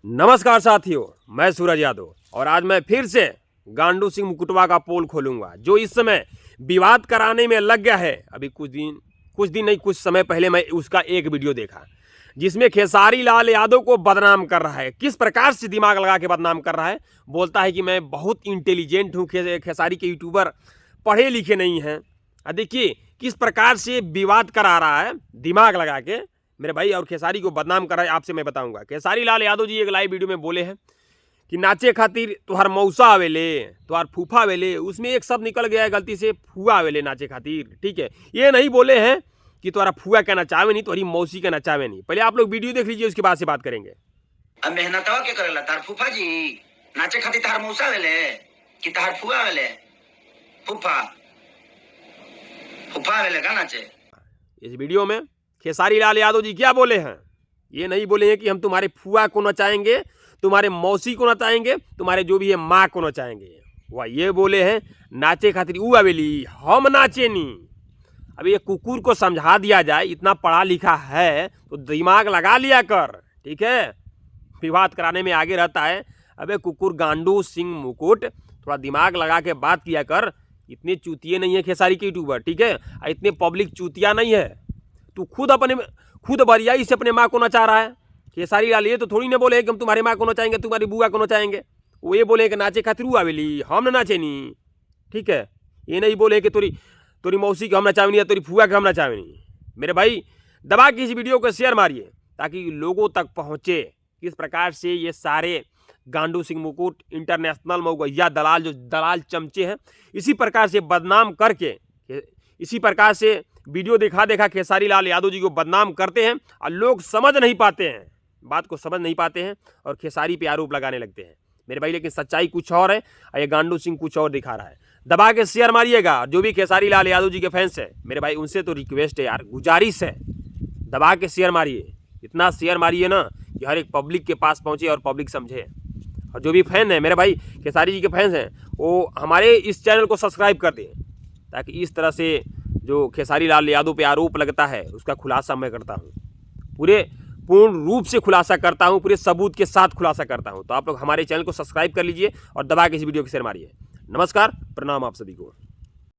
नमस्कार साथियों, मैं सूरज यादव और आज मैं फिर से गांडू सिंह मुकुटवा का पोल खोलूंगा जो इस समय विवाद कराने में लग गया है। अभी कुछ समय पहले मैं उसका एक वीडियो देखा जिसमें खेसारी लाल यादव को बदनाम कर रहा है। किस प्रकार से दिमाग लगा के बदनाम कर रहा है। बोलता है कि मैं बहुत इंटेलिजेंट हूँ। खेसारी के यूट्यूबर पढ़े लिखे नहीं हैं। देखिए किस प्रकार से विवाद करा रहा है दिमाग लगा के मेरे भाई, और खेसारी को बदनाम कर रहा है। आपसे मैं बताऊंगा। खेसारी लाल यादव जी एक लाइव वीडियो में बोले हैं कि नाचे खातिर तुहार मौसा आवेले, तुहार फूफा आवेले। उसमें एक शब्द निकल गया है गलती से, फुआ आवेले नाचे खातिर। ठीक है, ये नहीं बोले हैं कि तुम्हारा फुआ का नचावे नहीं, तुम्हारी मौसी का नचावे नहीं। पहले आप लोग वीडियो देख लीजिए, उसके बाद से बात करेंगे। अब मेहनतवा के करेला तार फूफा जी नाचे खातिर तार मौसा आवेले कि तार फुआ आवेले? फूफा फूफा आवेले का नाचे। इस वीडियो में खेसारी लाल यादव जी क्या बोले हैं? ये नहीं बोले हैं कि हम तुम्हारे फुआ को नचाएंगे, तुम्हारे मौसी को नचाएंगे, तुम्हारे जो भी है माँ को नचाएंगे। वह ये बोले हैं नाचे खातिर ऊ आवेली, हम नाचे नहीं। अब ये कुकुर को समझा दिया जाए, इतना पढ़ा लिखा है तो दिमाग लगा लिया कर। ठीक है, विवाद कराने में आगे रहता है। अबे कुकुर गांडू सिंह मुकुट, थोड़ा दिमाग लगा के बात किया कर। इतने चूतिए नहीं है खेसारी के यूट्यूबर। ठीक है, इतने पब्लिक चूतिया नहीं है। तू खुद बरियाई से अपने माँ को नचा रहा है। खेसारी लाल ये तो थोड़ी ना बोले कि हम तुम्हारे माँ को नचाएंगे, तुम्हारी बुआ को नचाएंगे। वो ये बोले कि नाचे खातिर ऊ आवेली, हम नाचे नहीं। ठीक है, ये नहीं बोले कि तोरी मौसी के हम नचावे नहीं, तोरी फुआ के हम नचावे नहीं। मेरे भाई दबा के इस वीडियो को शेयर मारिए ताकि लोगों तक पहुँचे किस प्रकार से ये सारे गांडू सिंह मुकुट इंटरनेशनल मऊगैया दलाल, जो दलाल चमचे हैं, इसी प्रकार से बदनाम करके, इसी प्रकार से वीडियो देखा खेसारी लाल यादव जी को बदनाम करते हैं और लोग समझ नहीं पाते हैं, बात को समझ नहीं पाते हैं और खेसारी पे आरोप लगाने लगते हैं मेरे भाई। लेकिन सच्चाई कुछ और है और ये गांडू सिंह कुछ और दिखा रहा है। दबा के शेयर मारिएगा। जो भी खेसारी लाल यादव जी के फैंस है मेरे भाई, उनसे तो रिक्वेस्ट है यार, गुजारिश है, दबा के शेयर मारिए। इतना शेयर मारिए ना कि हर एक पब्लिक के पास पहुँचे और पब्लिक समझे। और जो भी फैन है मेरे भाई, खेसारी जी के फैंस हैं, वो हमारे इस चैनल को सब्सक्राइब कर दें ताकि इस तरह से जो खेसारी लाल यादव पे आरोप लगता है उसका खुलासा मैं करता हूँ, पूर्ण रूप से खुलासा करता हूँ, पूरे सबूत के साथ खुलासा करता हूँ। तो आप लोग हमारे चैनल को सब्सक्राइब कर लीजिए और दबा के इस वीडियो को शेयर मारिए। नमस्कार, प्रणाम आप सभी को।